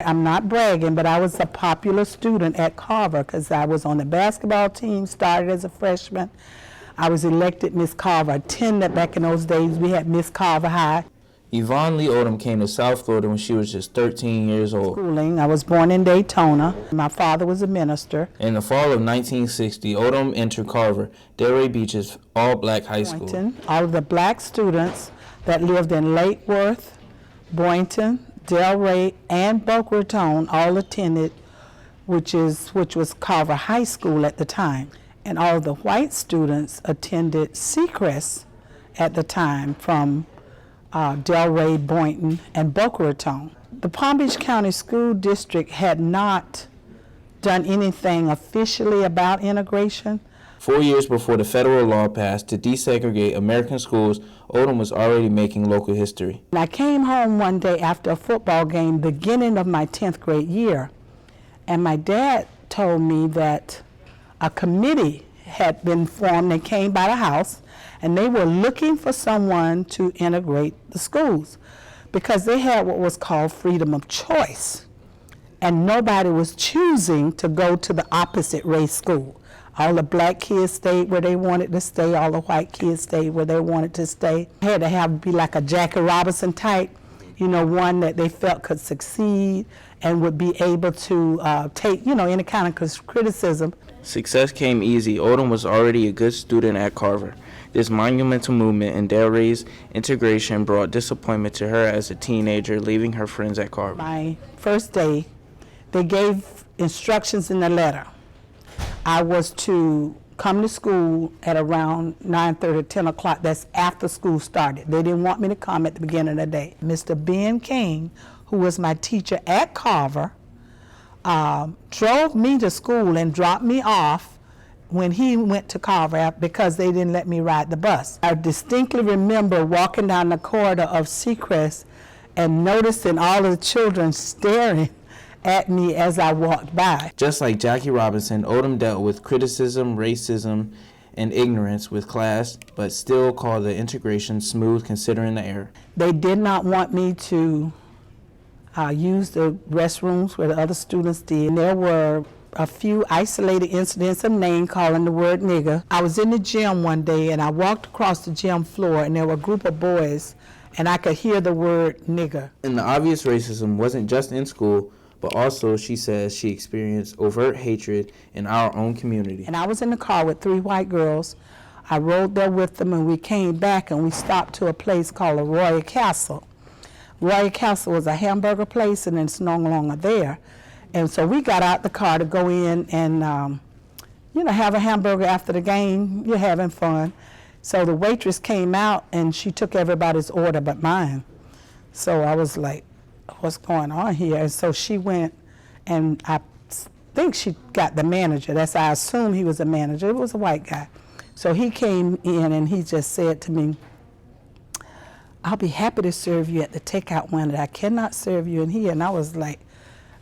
I'm not bragging, but I was a popular student at Carver because I was on the basketball team, started as a freshman. I was elected Miss Carver. I attended back in those days. We had Miss Carver High. Yvonne Lee Odom came to South Florida when she was just 13 years old. Schooling. I was born in Daytona. My father was a minister. In the fall of 1960, Odom entered Carver, Delray Beach's all-black high school. All of the black students that lived in Lake Worth, Boynton, Delray, and Boca Raton all attended, which was Carver High School at the time. And all of the white students attended Seacrest at the time from Delray, Boynton, and Boca Raton. The Palm Beach County School District had not done anything officially about integration. 4 years before the federal law passed to desegregate American schools, Odom was already making local history. I came home one day after a football game, beginning of my 10th grade year, and my dad told me that a committee had been formed and came by the house, and they were looking for someone to integrate the schools because they had what was called freedom of choice, and nobody was choosing to go to the opposite race school. All the black kids stayed where they wanted to stay, all the white kids stayed where they wanted to stay. It had to be like a Jackie Robinson type, one that they felt could succeed and would be able to take, any kind of criticism. Success came easy. Odom was already a good student at Carver. This monumental movement in Delray's integration brought disappointment to her as a teenager, leaving her friends at Carver. My first day, they gave instructions in the letter. I was to come to school at around 9:30, 10 o'clock. That's after school started. They didn't want me to come at the beginning of the day. Mr. Ben King, who was my teacher at Carver, drove me to school and dropped me off when he went to Carver because they didn't let me ride the bus. I distinctly remember walking down the corridor of Seacrest and noticing all of the children staring at me as I walked by. Just like Jackie Robinson, Odom dealt with criticism, racism, and ignorance with class, but still called the integration smooth considering the error. They did not want me to use the restrooms where the other students did. And there were a few isolated incidents of name calling the word nigger. I was in the gym one day and I walked across the gym floor and there were a group of boys and I could hear the word nigger. And the obvious racism wasn't just in school, but also, she says, she experienced overt hatred in our own community. And I was in the car with 3 white girls. I rode there with them and we came back and we stopped to a place called the Royal Castle. Royal Castle was a hamburger place and it's no longer there. And so we got out the car to go in and, have a hamburger after the game. You're having fun. So the waitress came out and she took everybody's order but mine. So I was like, what's going on here? And so she went and I think she got the manager. I assume he was a manager. It was a white guy. So he came in and he just said to me, I'll be happy to serve you at the takeout window. I cannot serve you in here. And I was like,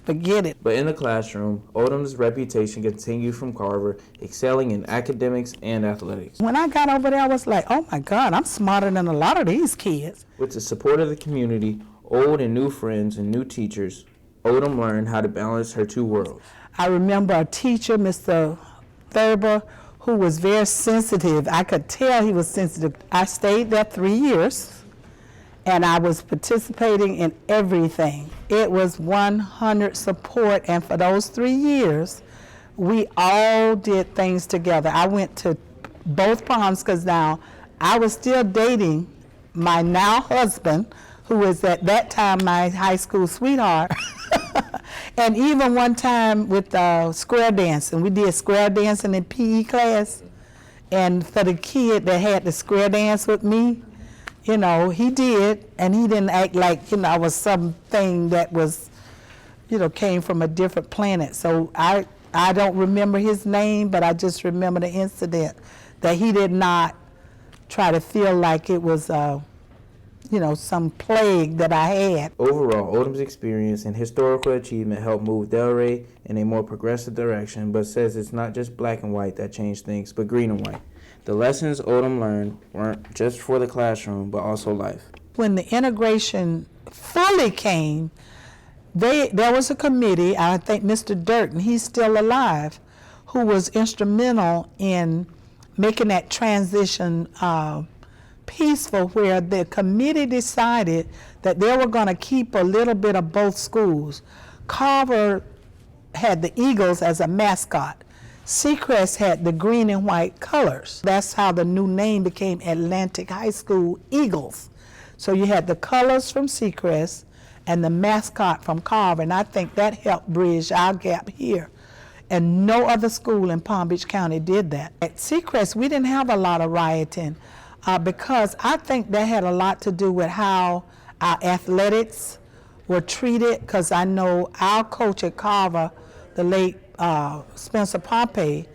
forget it. But in the classroom, Odom's reputation continued from Carver, excelling in academics and athletics. When I got over there, I was like, oh my God, I'm smarter than a lot of these kids. With the support of the community, old and new friends and new teachers, Odom learned how to balance her 2 worlds. I remember a teacher, Mr. Thurber, who was very sensitive. I could tell he was sensitive. I stayed there 3 years. And I was participating in everything. It was 100 support, and for those 3 years, we all did things together. I went to both proms because now I was still dating my now husband, who was at that time my high school sweetheart. And even one time with square dancing, we did square dancing in PE class, and for the kid that had to square dance with me, he did, and he didn't act like, I was something that was, came from a different planet. So I don't remember his name, but I just remember the incident that he did not try to feel like it was, some plague that I had. Overall, Odom's experience and historical achievement helped move Delray in a more progressive direction, but says it's not just black and white that changed things, but green and white. The lessons Odom learned weren't just for the classroom, but also life. When the integration fully came, there was a committee, I think Mr. Durkin, he's still alive, who was instrumental in making that transition peaceful, where the committee decided that they were going to keep a little bit of both schools. Carver had the Eagles as a mascot. Seacrest had the green and white colors. That's how the new name became Atlantic High School Eagles. So you had the colors from Seacrest and the mascot from Carver, and I think that helped bridge our gap here. And no other school in Palm Beach County did that. At Seacrest, we didn't have a lot of rioting because I think that had a lot to do with how our athletics were treated, because I know our coach at Carver, the late Spencer Pompey,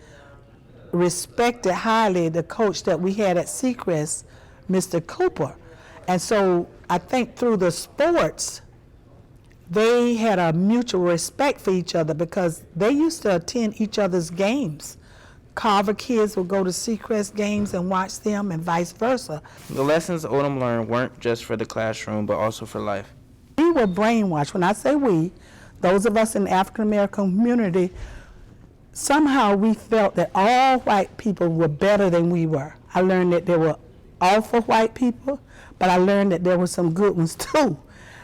respected highly the coach that we had at Seacrest, Mr. Cooper. And so I think through the sports, they had a mutual respect for each other because they used to attend each other's games. Carver kids would go to Seacrest games and watch them, and vice versa. The lessons Odom learned weren't just for the classroom, but also for life. We were brainwashed. When I say we, those of us in the African American community, somehow we felt that all white people were better than we were. I learned that there were awful white people, but I learned that there were some good ones too.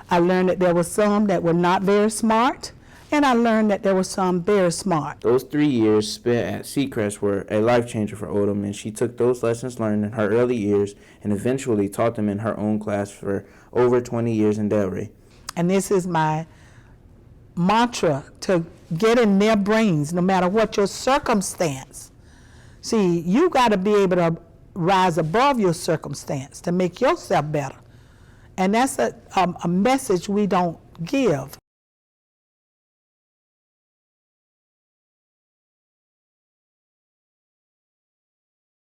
I learned that there were some that were not very smart, and I learned that there were some very smart. Those 3 years spent at Seacrest were a life changer for Odom, and she took those lessons learned in her early years and eventually taught them in her own class for over 20 years in Delray. And this is my mantra, to get in their brains no matter what your circumstance. See, you got to be able to rise above your circumstance to make yourself better. And that's a message we don't give.